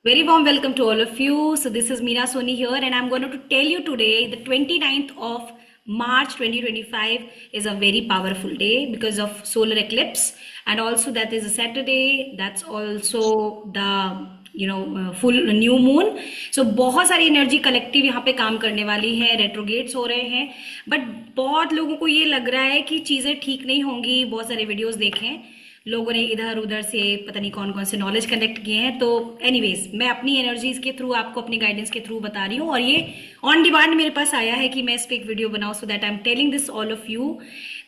Very warm welcome to all of you. So this is Meena Soni here, and I'm going to tell you today the 29th of March 2025 is a very powerful day because of solar eclipse, and also that is a Saturday. That's also the full new moon. So बहुत सारी energy collective यहाँ पे काम करने वाली है, रेट्रोगेट्स हो रहे हैं, बट बहुत लोगों को ये लग रहा है कि चीज़ें ठीक नहीं होंगी. बहुत सारे वीडियोस देखें, लोगों ने इधर उधर से पता नहीं कौन कौन से नॉलेज कलेक्ट किए हैं. तो एनीवेज मैं अपनी एनर्जीज के थ्रू आपको अपनी गाइडेंस के थ्रू बता रही हूँ, और ये ऑन डिमांड मेरे पास आया है कि मैं इस पर एक वीडियो बनाऊँ. So that I am telling this all of you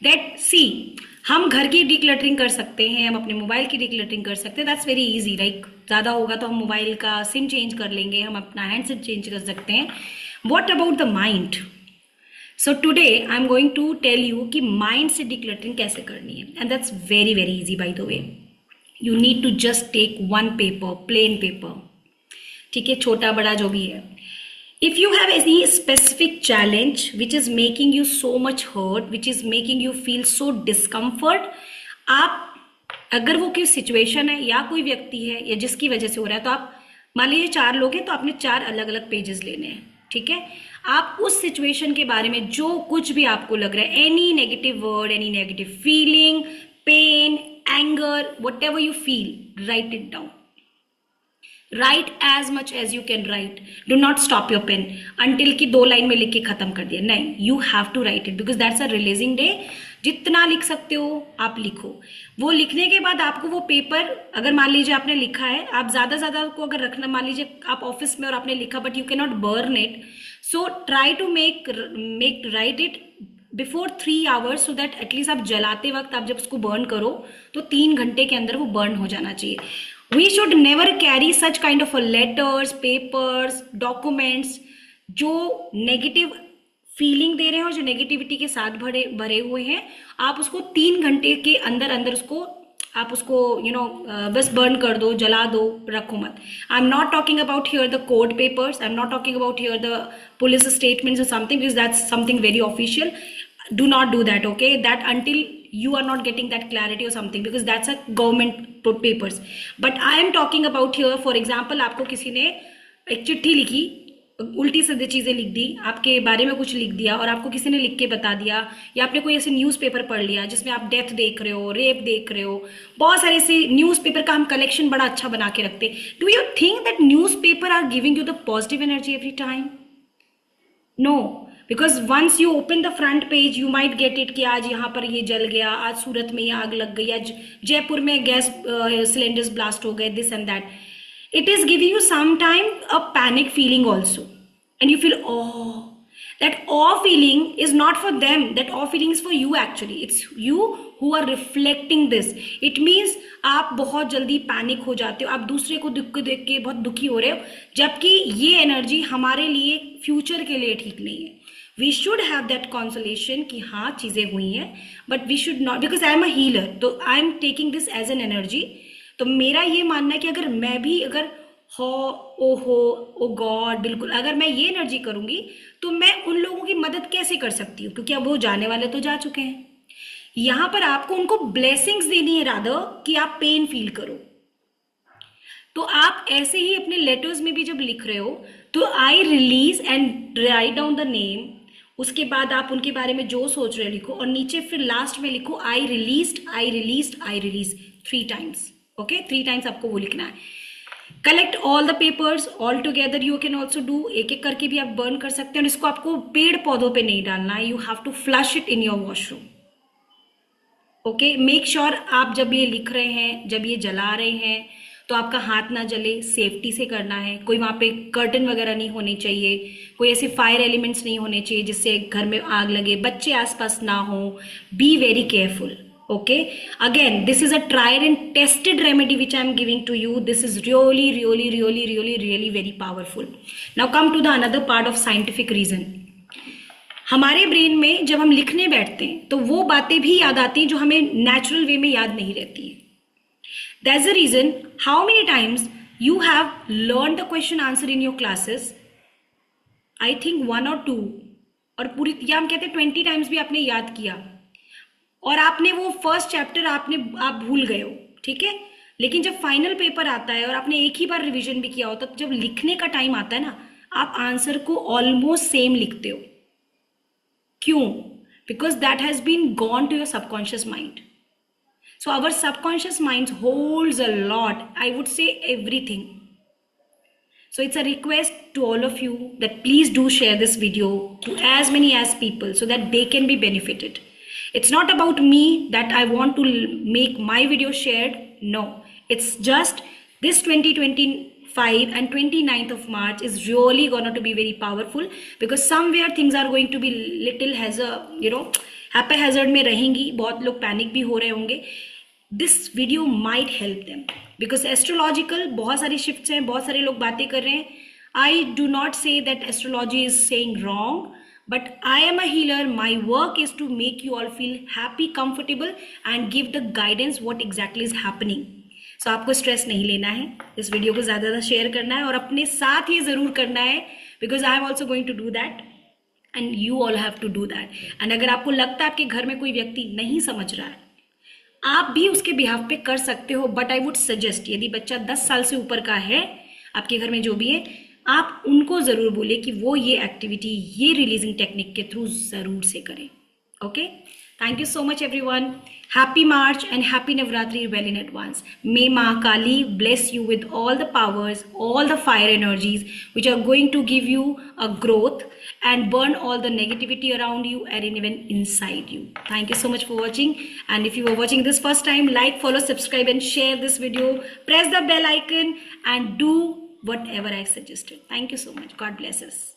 that see, हम घर की डिक्लटरिंग कर सकते हैं, हम अपने मोबाइल की डिक्लटरिंग कर सकते हैं. That's very easy. लाइक ज़्यादा होगा तो हम मोबाइल का सिम चेंज कर लेंगे, हम अपना हैंडसेट चेंज कर सकते हैं. What about the mind? So today I am going to tell you कि माइंड से डिक्लटरिंग कैसे करनी है, and that's very very easy. By the way, you need to just take one paper, plain paper, ठीक है, छोटा बड़ा जो भी है. If you have any specific challenge which is making you so much hurt, which is making you feel so discomfort, आप अगर वो कोई सिचुएशन है या कोई व्यक्ति है या जिसकी वजह से हो रहा है, तो आप मान लीजिए 4 लोग हैं, तो आपने 4 अलग अलग पेजेस लेने हैं, ठीक है. आप उस सिचुएशन के बारे में जो कुछ भी आपको लग रहा है, any negative word, any negative feeling, pain, anger, whatever you feel, write it down. Write as much as you can write. Do not stop your pen until कि 2 लाइन में लिख के खत्म कर दिया. नहीं, you have to write it because that's a releasing day. जितना लिख सकते हो आप लिखो. वो लिखने के बाद आपको वो पेपर, अगर मान लीजिए आपने लिखा है, आप ज्यादा को अगर रखना, मान लीजिए आप ऑफिस में और आपने लिखा but you can not burn it, so try to make write it before 3 hours, so that at least आप जलाते वक्त आप जब उसको बर्न करो तो 3 घंटे के अंदर वो बर्न हो जाना चाहिए. We should never carry such kind of letters, papers, documents जो नेगेटिव फीलिंग दे रहे हैं और जो नेगेटिविटी के साथ भरे हुए हैं. आप उसको 3 घंटे के अंदर अंदर आप उसको बस बर्न कर दो, जला दो, रखो मत. I am not talking about here the court papers, I am not talking about here the police statements और something, because that's something very official. Do not do that, okay? That until you are not getting that clarity or something, because that's a government papers. But I am talking about here, for example, आपको किसी ने एक चिट्ठी लिखी, उल्टी सीधी चीजें लिख दी, आपके बारे में कुछ लिख दिया, और आपको किसी ने लिख के बता दिया, या आपने कोई ऐसे न्यूज़पेपर पढ़ लिया जिसमें आप डेथ देख रहे हो, रेप देख रहे हो. बहुत सारे ऐसे न्यूज़पेपर का हम कलेक्शन बड़ा अच्छा बना के रखते. Do you think that newspaper are giving you the positive energy every time? No, because once you open the front page you might get it कि आज यहाँ पर ये जल गया, आज सूरत में ये आग लग गई, आज जयपुर में गैस सिलेंडर्स ब्लास्ट हो गए, this and that. It is giving you some time a panic feeling also, and you feel awe. That awe feeling is not for them, that awe feeling is for you actually. It's you who are reflecting this. It means आप बहुत जल्दी panic हो जाते हो, आप दूसरे को दुख देख के बहुत दुखी हो रहे हो, जबकि ये एनर्जी हमारे लिए फ्यूचर के लिए ठीक नहीं है. We should have that consolation कि हाँ चीज़ें हुई हैं, but we should not, because I am a healer, तो I am taking this as an energy. तो मेरा ये मानना है कि अगर मैं भी ओ गॉड, बिल्कुल, अगर मैं ये एनर्जी करूंगी तो मैं उन लोगों की मदद कैसे कर सकती हूँ, क्योंकि अब वो जाने वाले तो जा चुके हैं. यहां पर आपको उनको ब्लेसिंग्स देनी है रादर कि आप पेन फील करो. तो आप ऐसे ही अपने लेटर्स में भी जब लिख रहे हो तो I release and write down the name, उसके बाद आप उनके बारे में जो सोच रहे हो लिखो, और नीचे फिर लास्ट में लिखो I release, I release, I release 3 times. Okay, 3 times आपको वो लिखना है. Collect all the papers all together. You can also do, एक एक करके भी आप बर्न कर सकते हैं, और इसको आपको पेड़ पौधों पे नहीं डालना है. You have to flush it in your washroom. Okay, make sure आप जब ये लिख रहे हैं, जब ये जला रहे हैं, तो आपका हाथ ना जले, सेफ्टी से करना है. कोई वहाँ पे कर्टन वगैरह नहीं होने चाहिए, कोई ऐसे फायर एलिमेंट्स नहीं होने चाहिए जिससे घर में आग लगे, बच्चे आसपास ना हो. Be very careful. Okay, again, this is a tried and tested remedy which I am giving to you. This is really very powerful. Now come to the another part of scientific reason. हमारे brain में जब हम लिखने बैठते हैं तो वो बातें भी याद आती हैं जो हमें नेचुरल वे में याद नहीं रहती है. That's the reason how many times you have learned the question answer in your classes. I think 1 or 2, और पूरी, या हम कहते हैं 20 टाइम्स भी आपने याद किया, और आपने वो फर्स्ट चैप्टर आप भूल गए हो, ठीक है. लेकिन जब फाइनल पेपर आता है और आपने एक ही बार रिवीजन भी किया होता है, तो जब लिखने का टाइम आता है ना, आप आंसर को ऑलमोस्ट सेम लिखते हो. क्यों? Because that has been gone to your subconscious mind. So our subconscious mind holds a lot, I would say everything. So it's a request to all of you that please do share this video to as many as people so that they can be benefited. It's not about me that I want to make my video shared. No, it's just this 2025 and 29th of March is really going to be very powerful, because somewhere things are going to be little haphazard में रहेंगी. बहुत लोग panic भी हो रहे होंगे. This video might help them, because astrological बहुत सारी शिफ्ट्स हैं, बहुत सारे लोग बातें कर रहे हैं. I do not say that astrology is saying wrong, but I am a healer. My work is to make you all feel happy, comfortable and give the guidance what exactly is happening. So आपको stress नहीं लेना है, इस video को ज़्यादा ज़्यादा share करना है और अपने साथ ये ज़रूर करना है, because I am also going to do that and you all have to do that. And अगर आपको लगता है आपके घर में कोई व्यक्ति नहीं समझ रहा है, आप भी उसके बिहाफ पे कर सकते हो. बट आई वुड सजेस्ट, यदि बच्चा 10 साल से ऊपर का है आपके घर में जो भी है, आप उनको ज़रूर बोले कि वो ये एक्टिविटी, ये रिलीजिंग टेक्निक के थ्रू ज़रूर से करें. Okay, thank you so much everyone. Happy March and happy Navratri well in advance. May Ma Kali bless you with all the powers, all the fire energies which are going to give you a growth and burn all the negativity around you and even inside you. Thank you so much for watching. And if you are watching this first time, like, follow, subscribe and share this video. Press the bell icon and do whatever I suggested. Thank you so much. God bless us.